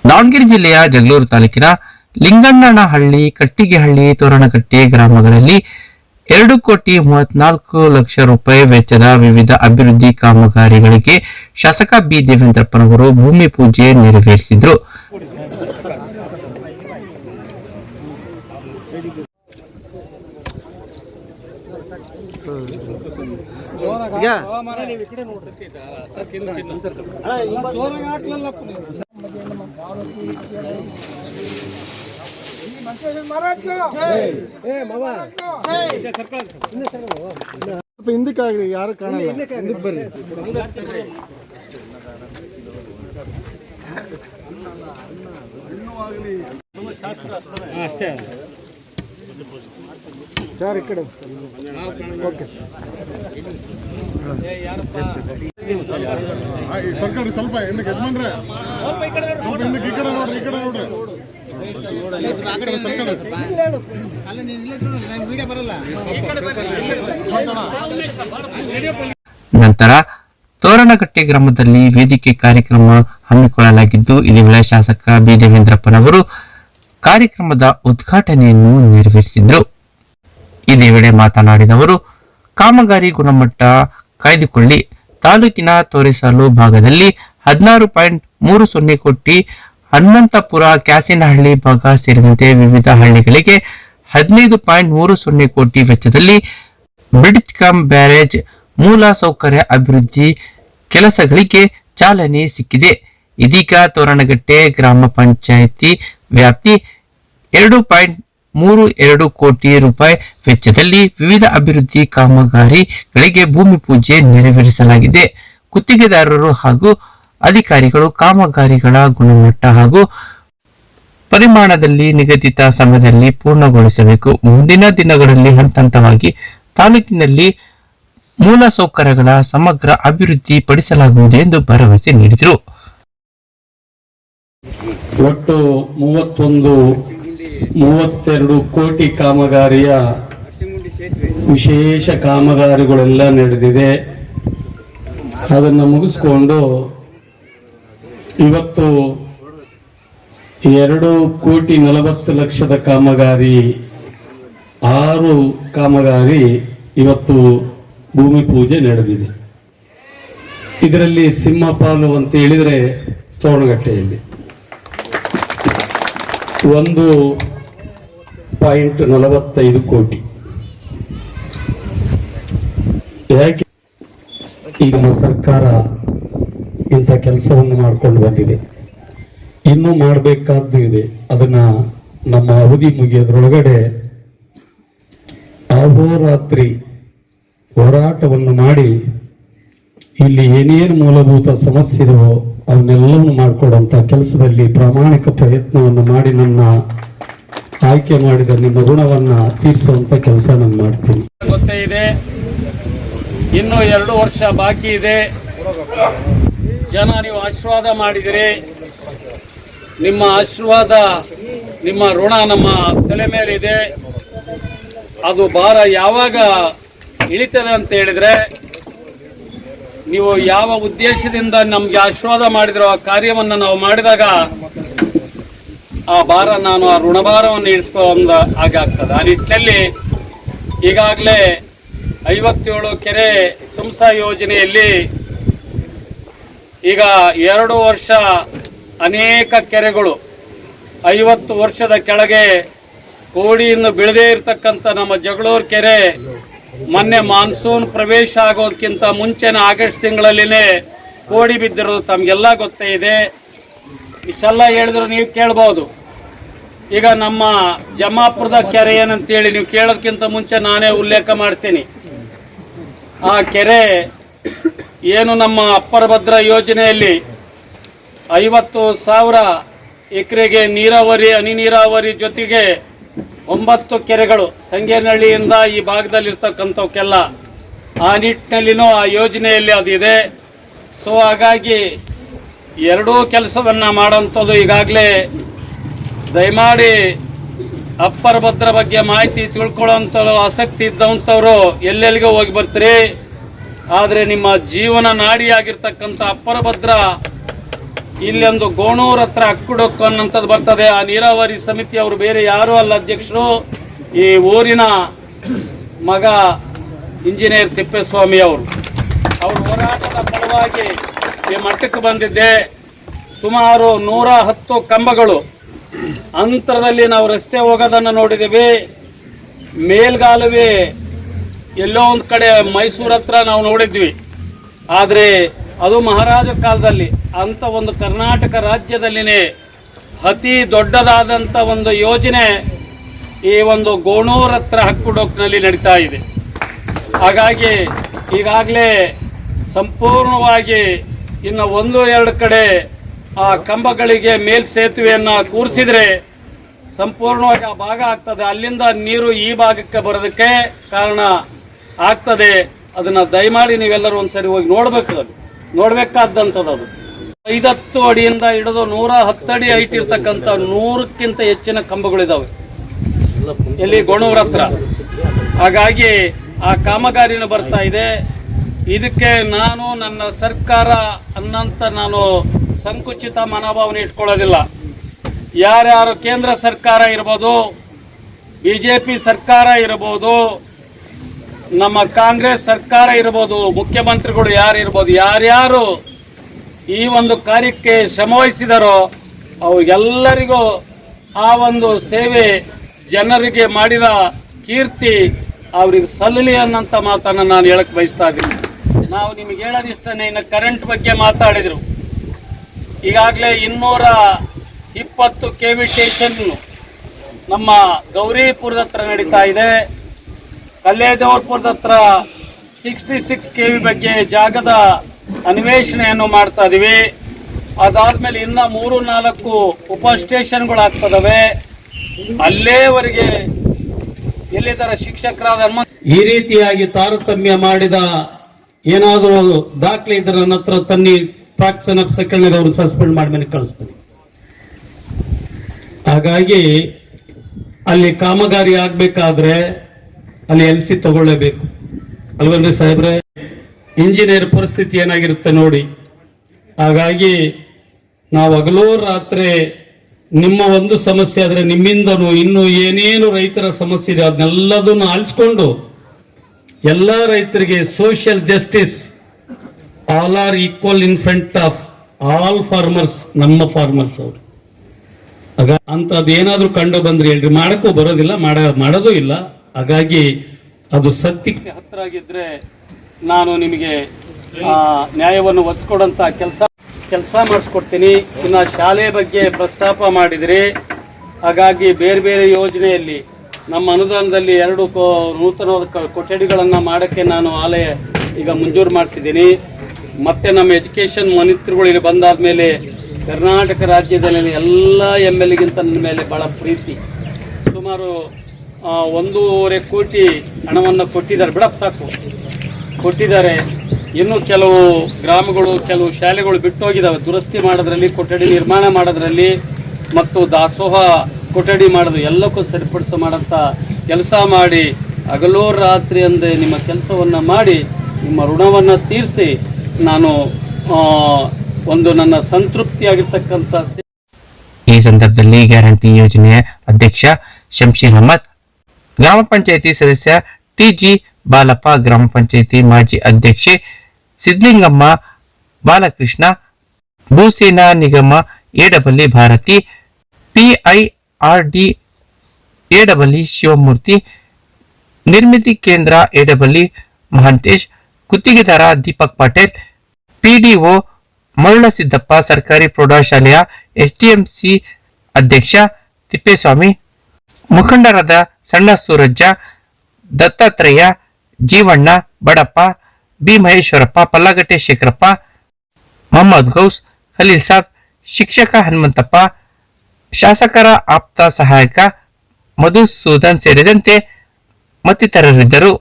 ದಾವಣಗೆರೆ ಜಿಲ್ಲೆಯ ಜಗಳೂರು ತಾಲೂಕಿನ ಲಿಂಗಣ್ಣನಹಳ್ಳಿ, ಕಟ್ಟಿಗೆಹಳ್ಳಿ, ತೋರಣಕಟ್ಟೆ ಗ್ರಾಮಗಳಲ್ಲಿ 2,34,00,000 ರೂಪಾಯಿ ವೆಚ್ಚದ ವಿವಿಧ ಅಭಿವೃದ್ಧಿ ಕಾಮಗಾರಿಗಳಿಗೆ ಶಾಸಕ ಬಿ ದೇವೇಂದ್ರಪ್ಪನವರು ಭೂಮಿ ಪೂಜೆ ನೆರವೇರಿಸಿದರು. ಹಿಂದಕ್ಕಾಗ್ರಿ, ಯಾರು ಕಾಣಲ್ಲ, ಹಿಂದಕ್ಕೆ ಬರ್ರಿ. ಅಷ್ಟೇ ಸರ್, ಈ ಕಡೆ ಓಕೆ ಸರ್ಕಾರ ಸ್ವಲ್ಪ ಹಿಂದಕ್ಕೆ ಯಜಮಾನ್ರೆ, ಸ್ವಲ್ಪ ಹಿಂದಕ್ಕೆ ಈ ಕಡೆ ನೋಡ್ರಿ, ಈ ಕಡೆ ನೋಡ್ರಿ. ನಂತರ ತೋರಣಕಟ್ಟೆ ಗ್ರಾಮದಲ್ಲಿ ವೇದಿಕೆ ಕಾರ್ಯಕ್ರಮ ಹಮ್ಮಿಕೊಳ್ಳಲಾಗಿದ್ದು, ಇದೇ ವೇಳೆ ಶಾಸಕ ಬಿ ದೇವೇಂದ್ರಪ್ಪನವರು ಕಾರ್ಯಕ್ರಮದ ಉದ್ಘಾಟನೆಯನ್ನು ನೆರವೇರಿಸಿದರು. ಇದೇ ವೇಳೆ ಮಾತನಾಡಿದವರು, ಕಾಮಗಾರಿ ಗುಣಮಟ್ಟ ಕಾಯ್ದುಕೊಳ್ಳಿ, ತಾಲೂಕಿನ ತೋರೆಸಾಲು ಭಾಗದಲ್ಲಿ 16.30 ಕೋಟಿ, ಹನುಮಂತಪುರ, ಕ್ಯಾಸಿನಹಳ್ಳಿ ಭಾಗ ಸೇರಿದಂತೆ ವಿವಿಧ ಹಳ್ಳಿಗಳಿಗೆ 15.30 ಕೋಟಿ ವೆಚ್ಚದಲ್ಲಿ ಬ್ರಿಡ್ಜ್ ಕಮ್ ಬ್ಯಾರೇಜ್ ಮೂಲ ಸೌಕರ್ಯ ಅಭಿವೃದ್ಧಿ ಕೆಲಸಗಳಿಗೆ ಚಾಲನೆ ಸಿಕ್ಕಿದೆ. ಇದೀಗ ತೋರಣಗಟ್ಟೆ ಗ್ರಾಮ ಪಂಚಾಯಿತಿ ವ್ಯಾಪ್ತಿ 2.32 ಕೋಟಿ ರೂಪಾಯಿ ವೆಚ್ಚದಲ್ಲಿ ವಿವಿಧ ಅಭಿವೃದ್ಧಿ ಕಾಮಗಾರಿಗಳಿಗೆ ಭೂಮಿ ಪೂಜೆ ನೆರವೇರಿಸಲಾಗಿದೆ. ಗುತ್ತಿಗೆದಾರರು ಹಾಗೂ ಅಧಿಕಾರಿಗಳು ಕಾಮಗಾರಿಗಳ ಗುಣಮಟ್ಟ ಹಾಗೂ ಪರಿಮಾಣದಲ್ಲಿ ನಿಗದಿತ ಸಮಯದಲ್ಲಿ ಪೂರ್ಣಗೊಳಿಸಬೇಕು. ಮುಂದಿನ ದಿನಗಳಲ್ಲಿ ಹಂತವಾಗಿ ತಾಲೂಕಿನಲ್ಲಿ ಮೂಲ ಸೌಕರ್ಯಗಳ ಸಮಗ್ರ ಅಭಿವೃದ್ಧಿ ಪಡಿಸಲಾಗುವುದು ಎಂದು ಭರವಸೆ ನೀಡಿದರು. ಒಟ್ಟು 32 ಕೋಟಿ ಕಾಮಗಾರಿಯ ವಿಶೇಷ ಕಾಮಗಾರಿಗಳೆಲ್ಲ ನಡೆದಿದೆ. ಅದನ್ನು ಮುಗಿಸ್ಕೊಂಡು ಇವತ್ತು 2,40,00,000 ಕಾಮಗಾರಿ, 6 ಕಾಮಗಾರಿ ಇವತ್ತು ಭೂಮಿ ಪೂಜೆ ನಡೆದಿದೆ. ಇದರಲ್ಲಿ ಸಿಂಹಪಾಲು ಅಂತ ಹೇಳಿದರೆ ತೋರಣಗಟ್ಟೆಯಲ್ಲಿ 1.45 ಕೋಟಿ. ಯಾಕೆ ಈಗ ನಮ್ಮ ಸರ್ಕಾರ ಇಂಥ ಕೆಲಸವನ್ನು ಮಾಡಿಕೊಂಡು ಬಂದಿದೆ, ಇನ್ನೂ ಮಾಡಬೇಕಾದ್ದು ಇದೆ. ಅದನ್ನ ನಮ್ಮ ಅವಧಿ ಮುಗಿಯೋದ್ರೊಳಗಡೆ ಅಹೋರಾತ್ರಿ ಹೋರಾಟವನ್ನು ಮಾಡಿ ಇಲ್ಲಿ ಏನೇನು ಮೂಲಭೂತ ಸಮಸ್ಯೆ ಇದೆಯೋ ಅವನ್ನೆಲ್ಲವನ್ನು ಮಾಡಿಕೊಡುವಂಥ ಕೆಲಸದಲ್ಲಿ ಪ್ರಾಮಾಣಿಕ ಪ್ರಯತ್ನವನ್ನು ಮಾಡಿ ನನ್ನ ಆಯ್ಕೆ ಮಾಡಿದ ನಿಮ್ಮ ಋಣವನ್ನು ತೀರಿಸುವಂಥ ಕೆಲಸ ನಾನು ಮಾಡ್ತೀನಿ. ಗೊತ್ತೇ ಇದೆ, ಇನ್ನೂ 2 ವರ್ಷ ಬಾಕಿ ಇದೆ. ಜನ ನೀವು ಆಶೀರ್ವಾದ ಮಾಡಿದಿರಿ. ನಿಮ್ಮ ಆಶೀರ್ವಾದ, ನಿಮ್ಮ ಋಣ ನಮ್ಮ ತಲೆ ಮೇಲಿದೆ. ಅದು ಭಾರ ಯಾವಾಗ ಇಳಿತದೆ ಅಂತ ಹೇಳಿದ್ರೆ, ನೀವು ಯಾವ ಉದ್ದೇಶದಿಂದ ನಮ್ಗೆ ಆಶೀರ್ವಾದ ಮಾಡಿದ್ರೋ ಆ ಕಾರ್ಯವನ್ನು ನಾವು ಮಾಡಿದಾಗ ಆ ಭಾರ, ನಾನು ಆ ಋಣಭಾರವನ್ನು ಇಳಿಸ್ಕೊಂಡ ಹಾಗಾಗ್ತದೆ. ಆ ನಿಟ್ಟಿನಲ್ಲಿ ಈಗಾಗಲೇ 57 ಕೆರೆ ತುಂಸಾ ಯೋಜನೆಯಲ್ಲಿ ಈಗ 2 ವರ್ಷ ಅನೇಕ ಕೆರೆಗಳು 50 ವರ್ಷದ ಕೆಳಗೆ ಕೋಡಿಯನ್ನು ಬೆಳೆದೇ ಇರತಕ್ಕಂಥ ನಮ್ಮ ಜಗಳೂರು ಕೆರೆ ಮೊನ್ನೆ ಮಾನ್ಸೂನ್ ಪ್ರವೇಶ ಆಗೋದಕ್ಕಿಂತ ಮುಂಚೆನೇ ಆಗಸ್ಟ್ ತಿಂಗಳಲ್ಲಿನೇ ಕೋಡಿ ಬಿದ್ದಿರೋದು ತಮಗೆಲ್ಲ ಗೊತ್ತೇ ಇದೆ. ಇಷ್ಟೆಲ್ಲ ಹೇಳಿದ್ರು ನೀವು ಕೇಳ್ಬೋದು. ಈಗ ನಮ್ಮ ಜಮಾಪುರದ ಕೆರೆ ಏನಂತೇಳಿ ನೀವು ಕೇಳೋದಕ್ಕಿಂತ ಮುಂಚೆ ನಾನೇ ಉಲ್ಲೇಖ ಮಾಡ್ತೀನಿ. ಆ ಕೆರೆ ಏನು ನಮ್ಮ ಅಪ್ಪರ ಭದ್ರಾ ಯೋಜನೆಯಲ್ಲಿ 50,000 ಎಕರೆಗೆ ನೀರಾವರಿ, ಹನಿ ನೀರಾವರಿ ಜೊತೆಗೆ 9 ಕೆರೆಗಳು ಸಂಗೇನಹಳ್ಳಿಯಿಂದ ಈ ಭಾಗದಲ್ಲಿರ್ತಕ್ಕಂಥವಕ್ಕೆಲ್ಲ ಆ ನಿಟ್ಟಿನಲ್ಲಿನೂ ಆ ಯೋಜನೆಯಲ್ಲಿ ಅದಿದೆ. ಸೊ ಹಾಗಾಗಿ ಎರಡೂ ಕೆಲಸವನ್ನು ಮಾಡೋಂಥದ್ದು. ಈಗಾಗಲೇ ದಯಮಾಡಿ ಅಪ್ಪರ ಭದ್ರಾ ಬಗ್ಗೆ ಮಾಹಿತಿ ತಿಳ್ಕೊಳ್ಳೋಂಥವ್ರು, ಆಸಕ್ತಿ ಇದ್ದಂಥವ್ರು ಎಲ್ಲೆಲ್ಲಿಗೆ ಹೋಗಿ ಬರ್ತೀರಿ. ಆದರೆ ನಿಮ್ಮ ಜೀವನ ನಾಡಿಯಾಗಿರ್ತಕ್ಕಂಥ ಅಪ್ಪರ ಭದ್ರಾ ಇಲ್ಲೊಂದು ಗೋಣೂರ್ ಹತ್ರ ಅಕ್ಕುಡೊಕ್ಕು ಅನ್ನೋಂಥದ್ದು ಬರ್ತದೆ. ಆ ನೀರಾವರಿ ಸಮಿತಿ ಅವರು ಬೇರೆ ಯಾರೂ ಅಲ್ಲ, ಅಧ್ಯಕ್ಷರು ಈ ಊರಿನ ಮಗ ಇಂಜಿನಿಯರ್ ತಿಪ್ಪೇಸ್ವಾಮಿ ಅವರು. ಅವ್ರ ಹೋರಾಟದ ಫಲವಾಗಿ ಈ ಮಟ್ಟಕ್ಕೆ ಬಂದಿದ್ದೆ. ಸುಮಾರು 110 ಕಂಬಗಳು ಅಂತರದಲ್ಲಿ ನಾವು ರಸ್ತೆ ಹೋಗೋದನ್ನು ನೋಡಿದ್ದೀವಿ. ಮೇಲ್ಗಾಲುವೆ ಎಲ್ಲೋ ಒಂದು ಕಡೆ ಮೈಸೂರು ಹತ್ರ ನಾವು ನೋಡಿದ್ವಿ. ಆದರೆ ಅದು ಮಹಾರಾಜ ಕಾಲದಲ್ಲಿ ಅಂತ ಒಂದು ಕರ್ನಾಟಕ ರಾಜ್ಯದಲ್ಲಿನೇ ಅತಿ ದೊಡ್ಡದಾದಂಥ ಒಂದು ಯೋಜನೆ ಈ ಒಂದು ಗೋಣೂರ್ ಹತ್ರ ಅಕ್ಕುಡೊಕ್ಕಿನಲ್ಲಿ ನಡೀತಾ ಇದೆ. ಹಾಗಾಗಿ ಈಗಾಗಲೇ ಸಂಪೂರ್ಣವಾಗಿ ಇನ್ನು 1-2 ಕಡೆ ಆ ಕಂಬಗಳಿಗೆ ಮೇಲ್ ಸೇತುವೆಯನ್ನು ಕೂರಿಸಿದ್ರೆ ಸಂಪೂರ್ಣವಾಗಿ ಆ ಭಾಗ ಆಗ್ತದೆ. ಅಲ್ಲಿಂದ ನೀರು ಈ ಭಾಗಕ್ಕೆ ಬರೋದಕ್ಕೆ ಕಾರಣ ಆಗ್ತದೆ. ಅದನ್ನು ದಯಮಾಡಿ ನೀವೆಲ್ಲರೂ ಒಂದ್ಸರಿ ಹೋಗಿ ನೋಡಬೇಕಾದಂಥದ್ದು. ಅದು 50 ಅಡಿಯಿಂದ ಹಿಡಿದು 110 ಅಡಿ ಹೈಟ್ ಇರ್ತಕ್ಕಂಥ 100ಕ್ಕಿಂತ ಹೆಚ್ಚಿನ ಕಂಬಗಳಿದ್ದಾವೆ ಇಲ್ಲಿ ಗೋಣೂರ್ ಹತ್ರ. ಹಾಗಾಗಿ ಆ ಕಾಮಗಾರಿನೂ ಬರ್ತಾ ಇದೆ. ಇದಕ್ಕೆ ನಾನು ನನ್ನ ಸರ್ಕಾರ ಅನ್ನಂತ ನಾನು ಸಂಕುಚಿತ ಮನೋಭಾವನೆ ಇಟ್ಕೊಳ್ಳೋದಿಲ್ಲ. ಯಾರ್ಯಾರು ಕೇಂದ್ರ ಸರ್ಕಾರ ಇರ್ಬೋದು, BJP ಸರ್ಕಾರ ಇರ್ಬೋದು, ನಮ್ಮ ಕಾಂಗ್ರೆಸ್ ಸರ್ಕಾರ ಇರ್ಬೋದು, ಮುಖ್ಯಮಂತ್ರಿಗಳು ಯಾರು ಇರ್ಬೋದು, ಯಾರ್ಯಾರು ಈ ಒಂದು ಕಾರ್ಯಕ್ಕೆ ಶ್ರಮವಹಿಸಿದಾರೋ ಅವ್ರಿಗೆಲ್ಲರಿಗೂ ಆ ಒಂದು ಸೇವೆ ಜನರಿಗೆ ಮಾಡಿದ ಕೀರ್ತಿ ಅವ್ರಿಗೆ ಸಲ್ಲಲಿ ಅನ್ನೋಂಥ ಮಾತನ್ನು ನಾನು ಹೇಳಕ್ಕೆ ಬಯಸ್ತಾ ಇದ್ದೀನಿ. ನಾವು ನಿಮಗೆ ಹೇಳೋದಿಷ್ಟನೇ. ಇನ್ನು ಕರೆಂಟ್ ಬಗ್ಗೆ ಮಾತಾಡಿದರು. ಈಗಾಗಲೇ 220 KV ಸ್ಟೇಷನ್ ನಮ್ಮ ಗೌರಿಪುರದ ಹತ್ರ ನಡೀತಾ ಇದೆ. ಕಲ್ಲೇದೇವರಪುರದ ಹತ್ರ 66 KV ಬಗ್ಗೆ ಜಾಗದ ಅನ್ವೇಷಣೆಯನ್ನು ಮಾಡ್ತಾ ಇದೀವಿ. ಅದಾದ್ಮೇಲೆ ಇನ್ನ 3-4 ಉಪ ಸ್ಟೇಷನ್ಗಳಾಗ್ತದವೆ. ಅಲ್ಲೇವರೆಗೆ ಎಲ್ಲಿದ್ದರ ಶಿಕ್ಷಕರಾದ ಈ ರೀತಿಯಾಗಿ ತಾರತಮ್ಯ ಮಾಡಿದ ಏನಾದರೂ ದಾಖಲೆ ಇದ್ರೆ ನನ್ನ ಹತ್ರ ತನ್ನಿ, ಪ್ರಾಕ್ಸನ್ ಆಫ್ ಸೆಕೆಂಡ್ ಅವರು ಸಸ್ಪೆಂಡ್ ಮಾಡಿ ಮೇಲೆ ಕಳಿಸ್ತೀನಿ. ಹಾಗಾಗಿ ಅಲ್ಲಿ ಕಾಮಗಾರಿ ಆಗ್ಬೇಕಾದ್ರೆ ಅಲ್ಲಿ LC ತಗೊಳ್ಳೇಬೇಕು ಅಲ್ವಲ್ರಿ ಸಾಹೇಬ್ರೆ? ಇಂಜಿನಿಯರ್ ಪರಿಸ್ಥಿತಿ ಏನಾಗಿರುತ್ತೆ ನೋಡಿ. ಹಾಗಾಗಿ ನಾವು ಹಗಲೋ ರಾತ್ರಿ ನಿಮ್ಮ ಒಂದು ಸಮಸ್ಯೆ ಆದ್ರೆ ನಿಮ್ಮಿಂದನೂ ಇನ್ನು ಏನೇನು ರೈತರ ಸಮಸ್ಯೆ ಇದೆ ಅದನ್ನೆಲ್ಲದನ್ನು ಆಲಿಸ್ಕೊಂಡು ಎಲ್ಲ ರೈತರಿಗೆ social justice, all are equal in front of all farmers, ನಮ್ಮ ಫಾರ್ಮರ್ಸ್ ಅವರು. ಆಗ ಅಂತದ್ದು ಏನಾದ್ರೂ ಕಂಡು ಬಂದ್ರೆ ಹೇಳ್ರಿ, ಮಾಡಕ್ಕೂ ಬರೋದಿಲ್ಲ, ಮಾಡೋದು ಇಲ್ಲ. ಹಾಗಾಗಿ ಅದು ಸತ್ಯಕ್ಕೆ ಹತ್ರ ಆಗಿದ್ರೆ ನಾನು ನಿಮಗೆ ನ್ಯಾಯವನ್ನು ಒದಗಿಸ್ಕೊಡಂತ ಕೆಲಸ ಮಾಡಿಸ್ಕೊಡ್ತೀನಿ. ಇನ್ನು ಶಾಲೆ ಬಗ್ಗೆ ಪ್ರಸ್ತಾಪ ಮಾಡಿದ್ರಿ. ಹಾಗಾಗಿ ಬೇರೆ ಬೇರೆ ಯೋಜನೆಯಲ್ಲಿ ನಮ್ಮ ಅನುದಾನದಲ್ಲಿ 2 ನೂತನವಾದ ಕೊಠಡಿಗಳನ್ನು ಮಾಡೋಕ್ಕೆ ನಾನು ಆಲಯ ಈಗ ಮಂಜೂರು ಮಾಡಿಸಿದ್ದೀನಿ. ಮತ್ತೆ ನಮ್ಮ ಎಜುಕೇಷನ್ ಮಂತ್ರಿಗಳು ಇಲ್ಲಿ ಬಂದಾದ ಮೇಲೆ ಕರ್ನಾಟಕ ರಾಜ್ಯದಲ್ಲಿ ಎಲ್ಲ MLA-ಗಿಂತ ನನ್ನ ಮೇಲೆ ಭಾಳ ಪ್ರೀತಿ. ಸುಮಾರು 1.5 ಕೋಟಿ ಹಣವನ್ನು ಕೊಟ್ಟಿದ್ದಾರೆ. ಬಿಡಪ್ಪ ಸಾಕು, ಕೊಟ್ಟಿದ್ದಾರೆ. ಇನ್ನು ಕೆಲವು ಗ್ರಾಮಗಳು, ಕೆಲವು ಶಾಲೆಗಳು ಬಿಟ್ಟೋಗಿದ್ದಾವೆ. ದುರಸ್ತಿ ಮಾಡೋದ್ರಲ್ಲಿ, ಕೊಠಡಿ ನಿರ್ಮಾಣ ಮಾಡೋದ್ರಲ್ಲಿ ಮತ್ತು ದಾಸೋಹ ಕೊಠಡಿ ಮಾಡೋದು ಎಲ್ಲಕ್ಕೂ ಸರಿಪಡಿಸೋ ಮಾಡೋಂಥ ಕೆಲಸ ಮಾಡಿ ಹಗಲೋ ರಾತ್ರಿ ಅಂದೇ ನಿಮ್ಮ ಕೆಲಸವನ್ನು ಮಾಡಿ ನಿಮ್ಮ ಋಣವನ್ನು ತೀರಿಸಿ ನಾನು ಒಂದು ನನ್ನ ಸಂತೃಪ್ತಿಯಾಗಿರ್ತಕ್ಕಂಥ. ಈ ಸಂದರ್ಭದಲ್ಲಿ ಗ್ಯಾರಂಟಿ ಯೋಜನೆಯ ಅಧ್ಯಕ್ಷ ಶಂಶೀರ್ ಅಹಮದ್, ಗ್ರಾಮ ಪಂಚಾಯಿತಿ ಸದಸ್ಯ TG ಬಾಲಪ್ಪ, ಗ್ರಾಮ ಪಂಚಾಯಿತಿ ಮಾಜಿ ಅಧ್ಯಕ್ಷೆ ಸಿದ್ಲಿಂಗಮ್ಮ, ಬಾಲಕೃಷ್ಣ, ಭೂಸೇನಾ ನಿಗಮ ಎಡಬಲ್ಲಿ ಭಾರತಿ, PIRD ಎಡಬಲ್ಲಿ ಶಿವಮೂರ್ತಿ, ನಿರ್ಮಿತಿ ಕೇಂದ್ರ ಎಡಬಲ್ಲಿ ಮಹಾಂತೇಶ್, ಗುತ್ತಿಗೆದಾರ ದೀಪಕ್ ಪಾಟೀಲ್, PDO ಮರುಳಸಿದ್ದಪ್ಪ, ಸರ್ಕಾರಿ ಪ್ರೌಢಶಾಲೆಯ SDMC ಅಧ್ಯಕ್ಷ ತಿಪ್ಪೇಸ್ವಾಮಿ, ಮುಖಂಡರಾದ ಸಣ್ಣ ಸೂರಜ್ಜ, ದತ್ತಾತ್ರೇಯ, ಜೀವಣ್ಣ, ಬಡಪ್ಪ, B ಮಹೇಶ್ವರಪ್ಪ, ಪಲ್ಲಗಟ್ಟೆ ಶೇಖರಪ್ಪ, ಮೊಹಮ್ಮದ್ ಗೌಸ್, ಖಲೀಲ್ ಸಾಬ್, ಶಿಕ್ಷಕ ಹನುಮಂತಪ್ಪ, ಶಾಸಕರ ಆಪ್ತ ಸಹಾಯಕ ಮಧುಸೂದನ್ ಸೇರಿದಂತೆ ಮತ್ತಿತರರಿದ್ದರು.